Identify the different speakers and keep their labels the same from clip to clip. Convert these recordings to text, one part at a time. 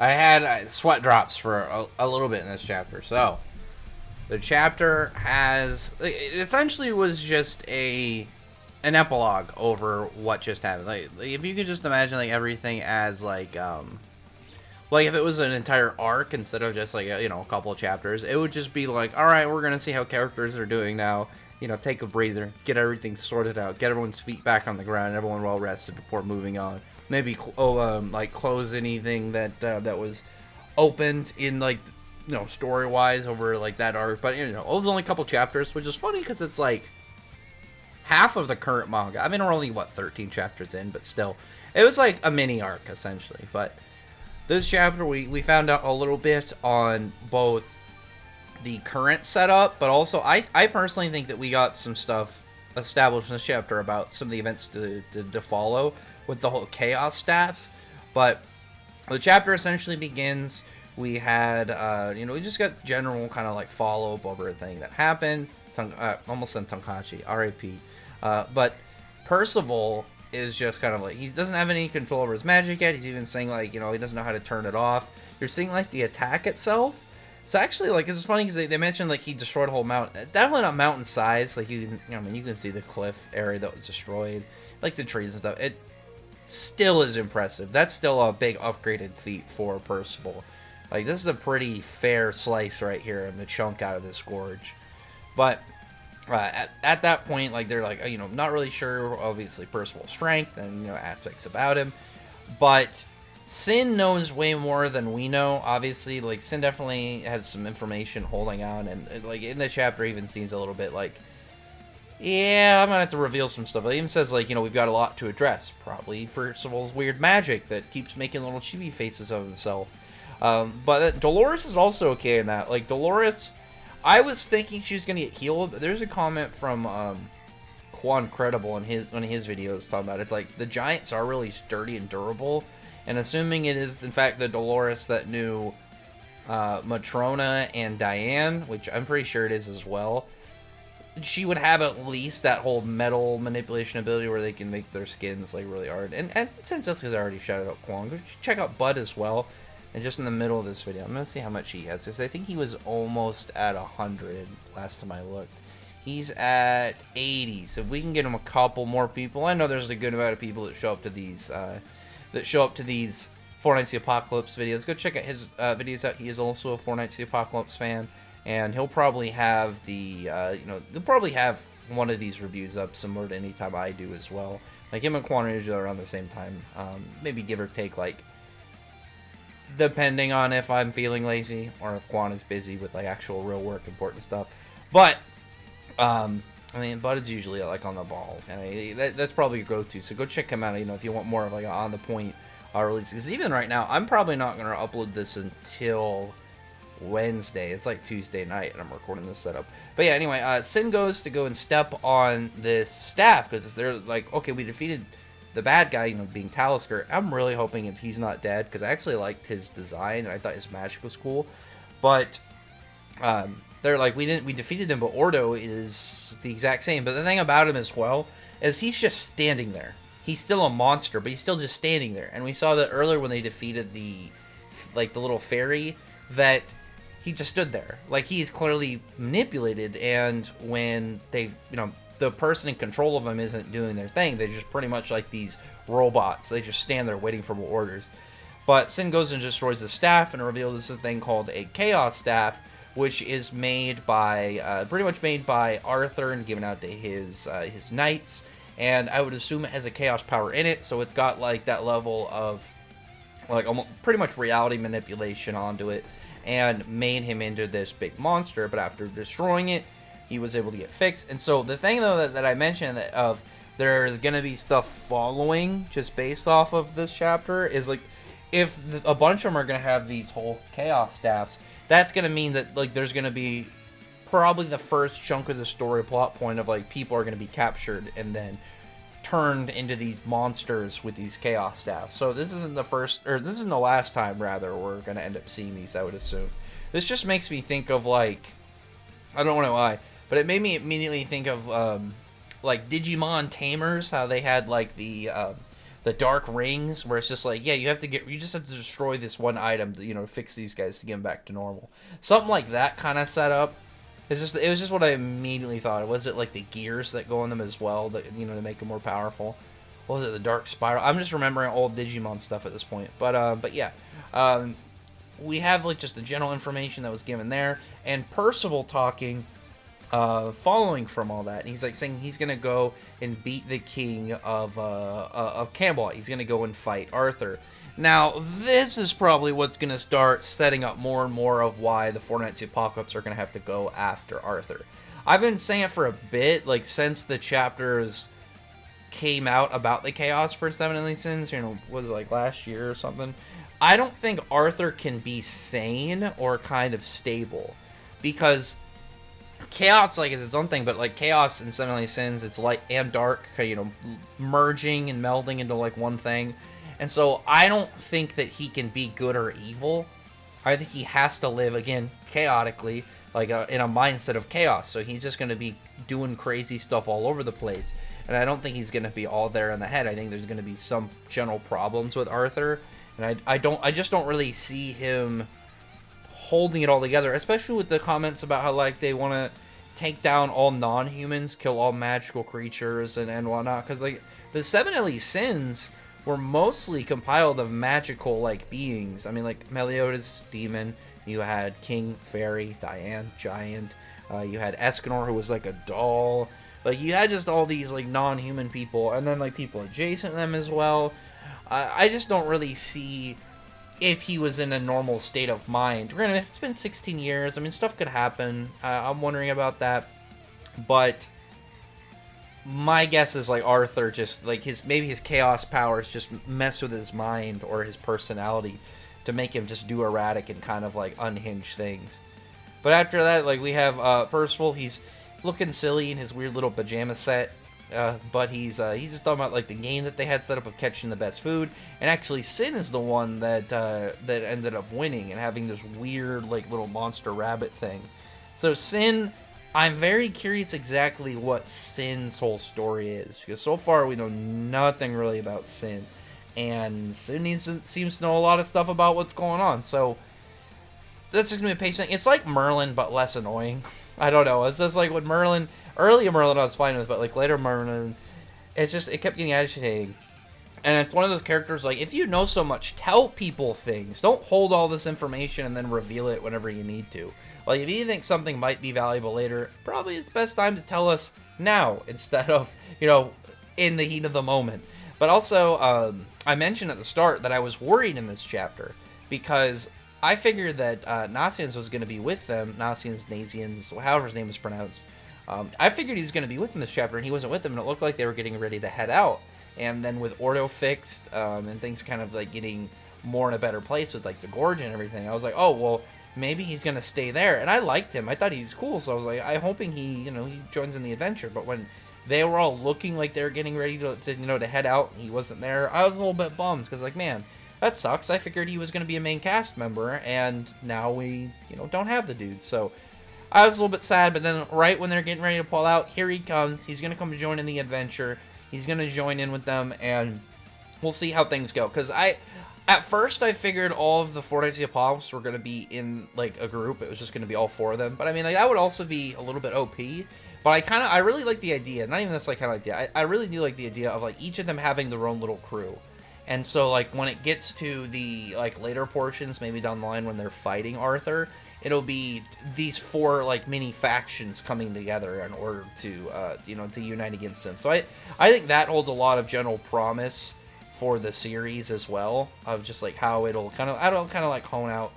Speaker 1: I had sweat drops for a little bit in this chapter. So the chapter has it essentially was just an epilogue over what just happened. Like if you could just imagine like everything as like if it was an entire arc instead of just like a couple of chapters, it would just be like, all right, we're gonna see how characters are doing now. Take a breather, get everything sorted out, get everyone's feet back on the ground, everyone well rested before moving on. Maybe like close anything that was opened in like story wise over like that arc. But it was only a couple chapters, which is funny because it's like half of the current manga. I mean, we're only 13 chapters in, but still, it was like a mini arc essentially. But this chapter, we found out a little bit on both the current setup, but also I personally think that we got some stuff established in this chapter about some of the events to follow with the whole chaos staffs. But the chapter essentially begins. We had we just got general kind of like follow up over everything that happened. Almost said Tonkachi, R.I.P. But Percival is just kind of like, he doesn't have any control over his magic yet. He's even saying like, he doesn't know how to turn it off. You're seeing like the attack itself. It's actually like, it's funny because they mentioned like he destroyed a whole mountain. Definitely not mountain size. Like you can see the cliff area that was destroyed, like the trees and stuff. It still is impressive. That's still a big upgraded feat for Percival. Like this is a pretty fair slice right here of the chunk out of this gorge. But at that point, like they're like, not really sure, obviously, Percival's strength and aspects about him, but Sin knows way more than we know. Obviously, like Sin definitely had some information holding on, and like in the chapter even seems a little bit like, yeah, I'm gonna have to reveal some stuff. It even says like, we've got a lot to address. Probably Percival's weird magic that keeps making little chibi faces of himself. But Dolores is also okay in that. Like Dolores, I was thinking she's gonna get healed. There's a comment from Quan Credible in one of his videos talking about it's like the giants are really sturdy and durable, and assuming it is in fact the Dolores that knew Matrona and Diane, which I'm pretty sure it is as well, she would have at least that whole metal manipulation ability where they can make their skins like really hard. And since that's because I already shouted out Quan, go check out Bud as well. And just in the middle of this video, I'm going to see how much he has. Because I think he was almost at 100 last time I looked. He's at 80. So if we can get him a couple more people. I know there's a good amount of people that show up to these Four Nights the Apocalypse videos. Go check out his videos out. He is also a Four Nights the Apocalypse fan. And he'll probably have they'll probably have one of these reviews up similar to any time I do as well. Like him and Quan are usually around the same time. Maybe give or take like, depending on if I'm feeling lazy or if Quan is busy with like actual real work, important stuff. But Bud is usually like on the ball, and that's probably a go-to. So go check him out. If you want more of like on the point release, because even right now I'm probably not going to upload this until Wednesday. It's like Tuesday night, and I'm recording this setup. But yeah, anyway, Sin goes to go and step on this staff because they're like, okay, we defeated the bad guy, being Talisker. I'm really hoping he's not dead because I actually liked his design and I thought his magic was cool. But they're like, we defeated him, but Ordo is the exact same. But the thing about him as well is he's just standing there. He's still a monster, but he's still just standing there. And we saw that earlier when they defeated the little fairy, that he just stood there. Like he's clearly manipulated, and when they, the person in control of them isn't doing their thing. They're just pretty much like these robots. They just stand there waiting for orders. But Sin goes and destroys the staff and reveals this is a thing called a Chaos Staff, which is made by, pretty much made by Arthur and given out to his knights. And I would assume it has a chaos power in it, so it's got like that level of like almost pretty much reality manipulation onto it, and made him into this big monster. But after destroying it, he was able to get fixed. And so the thing though that I mentioned of there's gonna be stuff following just based off of this chapter is like, if a bunch of them are gonna have these whole chaos staffs, that's gonna mean that like there's gonna be probably the first chunk of the story plot point of like people are gonna be captured and then turned into these monsters with these chaos staffs. So this isn't the first, or this isn't the last time rather we're gonna end up seeing these, I would assume. This just makes me think of like, I don't know why, but it made me immediately think of like Digimon Tamers, how they had like the the dark rings, where it's just like, yeah, you just have to destroy this one item to, to fix these guys to get them back to normal. Something like that kind of setup. It was just what I immediately thought. Was it like the gears that go in them as well, that to make them more powerful? What was it, the dark spiral? I'm just remembering old Digimon stuff at this point. But yeah, we have like just the general information that was given there, and Percival talking, following from all that. And he's like saying he's gonna go and beat the king of Camelot. He's gonna go and fight Arthur. Now, this is probably what's going to start setting up more and more of why the Four Knights of the Apocalypse are going to have to go after Arthur. I've been saying it for a bit, like, since the chapters came out about the chaos for Seven Deadly Sins, was it like last year or something? I don't think Arthur can be sane or kind of stable, because chaos, like, is its own thing, but, like, chaos in Seven Deadly Sins, it's light and dark, merging and melding into, like, one thing. And so I don't think that he can be good or evil. I think he has to live, again, chaotically, like in a mindset of chaos. So he's just going to be doing crazy stuff all over the place. And I don't think he's going to be all there in the head. I think there's going to be some general problems with Arthur. And I just don't really see him holding it all together, especially with the comments about how, like, they want to take down all non-humans, kill all magical creatures and whatnot. Because, like, the Seven Deadly Sins were mostly compiled of magical, like, beings. I mean, like, Meliodas, demon. You had King, fairy. Diane, giant. You had Escanor, who was, like, a doll. Like, you had just all these, like, non-human people. And then, like, people adjacent to them as well. I just don't really see if he was in a normal state of mind. Granted, it's been 16 years. I mean, stuff could happen. I'm wondering about that. But my guess is, like, Arthur just, like, maybe his chaos powers just mess with his mind or his personality to make him just do erratic and kind of, like, unhinged things. But after that, like, we have Percival. He's looking silly in his weird little pajama set, but he's just talking about, like, the game that they had set up of catching the best food. And actually, Sin is the one that ended up winning and having this weird, like, little monster rabbit thing. So Sin, I'm very curious exactly what Sin's whole story is, because so far we know nothing really about Sin, and Sin seems to know a lot of stuff about what's going on, so that's just going to be a patient thing. It's like Merlin, but less annoying. I don't know, it's just like with Merlin, earlier Merlin I was fine with, but like later Merlin, it kept getting agitating. And it's one of those characters, like, if you know so much, tell people things. Don't hold all this information and then reveal it whenever you need to. Like, if you think something might be valuable later, probably it's best time to tell us now instead of, in the heat of the moment. But also, I mentioned at the start that I was worried in this chapter because I figured that Nasians was going to be with them. Nasians, Nazians, however his name is pronounced. I figured he was going to be with them this chapter, and he wasn't with them, and it looked like they were getting ready to head out. And then with Ordo fixed, and things kind of, like, getting more in a better place with, like, the Gorge and everything, I was like, oh, well, maybe he's gonna stay there. And I liked him. I thought he's cool, so I was like, I'm hoping he joins in the adventure. But when they were all looking like they were getting ready to head out, and he wasn't there, I was a little bit bummed, because, like, man, that sucks. I figured he was gonna be a main cast member, and now we, don't have the dude. So I was a little bit sad, but then right when they're getting ready to pull out, here he comes. He's gonna come join in the adventure. He's gonna join in with them, and we'll see how things go. Because at first, I figured all of the Four Knights of the Apocalypse were going to be in, like, a group. It was just going to be all four of them. But, I mean, like, that would also be a little bit OP. But I really like the idea. Not even that's, like, kind of like the I really do like the idea of, like, each of them having their own little crew. And so, like, when it gets to the, like, later portions, maybe down the line when they're fighting Arthur, it'll be these four, like, mini factions coming together in order to, to unite against him. So I think that holds a lot of general promise for the series as well, of just, like, how it'll kind of like hone out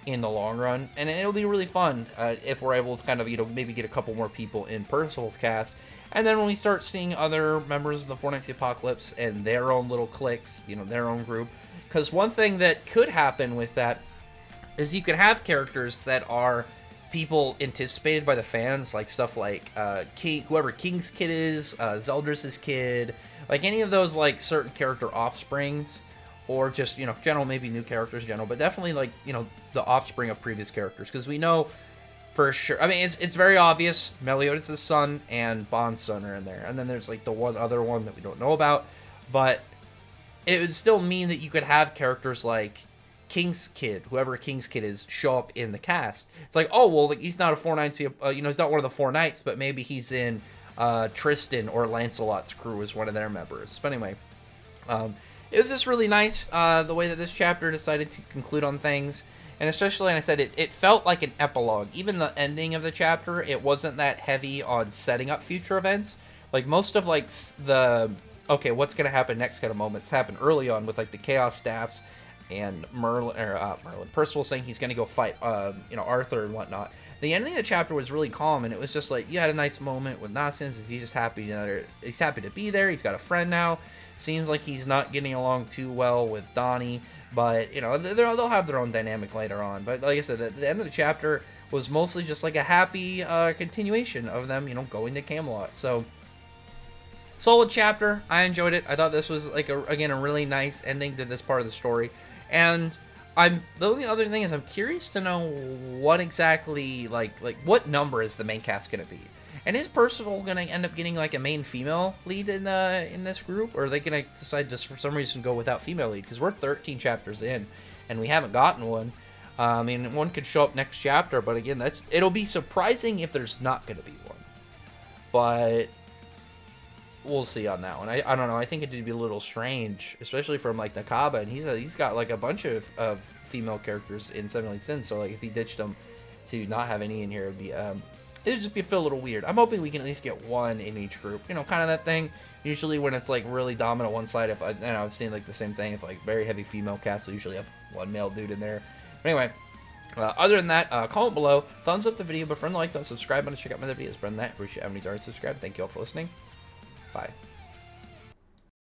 Speaker 1: in the long run. And it'll be really fun if we're able to kind of, maybe get a couple more people in Percival's cast. And then when we start seeing other members of the Four Knights of the Apocalypse and their own little cliques, their own group. Because one thing that could happen with that is you could have characters that are people anticipated by the fans, like stuff like whoever King's kid is, Zeldris' kid, like any of those, like, certain character offsprings, or just, general, maybe new characters, but definitely, like, the offspring of previous characters, because we know for sure, I mean, it's very obvious, Meliodas' son and Bond's son are in there, and then there's, like, the one other one that we don't know about, but it would still mean that you could have characters like King's Kid, whoever King's Kid is, show up in the cast. It's like, oh well, like, he's not a four knights, he's not one of the four knights, but maybe he's in Tristan or Lancelot's crew as one of their members. But anyway, it was just really nice the way that this chapter decided to conclude on things, and especially, like I said, it felt like an epilogue. Even the ending of the chapter, it wasn't that heavy on setting up future events. Like most of like the okay, what's gonna happen next kind of moments happen early on with like the Chaos Staffs and Percival saying he's gonna go fight Arthur and whatnot. The ending of the chapter was really calm, and it was just like you had a nice moment with Nonsense. He's just happy, he's happy to be there. He's got a friend now. Seems like he's not getting along too well with Donnie, but they'll have their own dynamic later on. But like I said, the end of the chapter was mostly just like a happy continuation of them, going to Camelot. So solid chapter. I enjoyed it. I thought this was like a really nice ending to this part of the story. And the only other thing is I'm curious to know what exactly like what number is the main cast gonna be, and is Percival gonna end up getting like a main female lead in this group, or are they gonna decide just for some reason go without female lead? Because we're 13 chapters in and we haven't gotten one. I mean, one could show up next chapter, but again, it'll be surprising if there's not gonna be one. But we'll see on that one. I don't know. I think it'd be a little strange, especially from like Nakaba, and he's got like a bunch of female characters in Seven Deadly Sins. So like if he ditched them to not have any in here, it'd just feel a little weird. I'm hoping we can at least get one in each group. Kind of that thing. Usually when it's like really dominant one side, I've seen like the same thing. If like very heavy female cast, will usually have one male dude in there. But anyway. Other than that, comment below, thumbs up the video, but friend, like button, subscribe button, check out my other videos. But other than that, appreciate everybody's already subscribed. Thank you all for listening. Bye.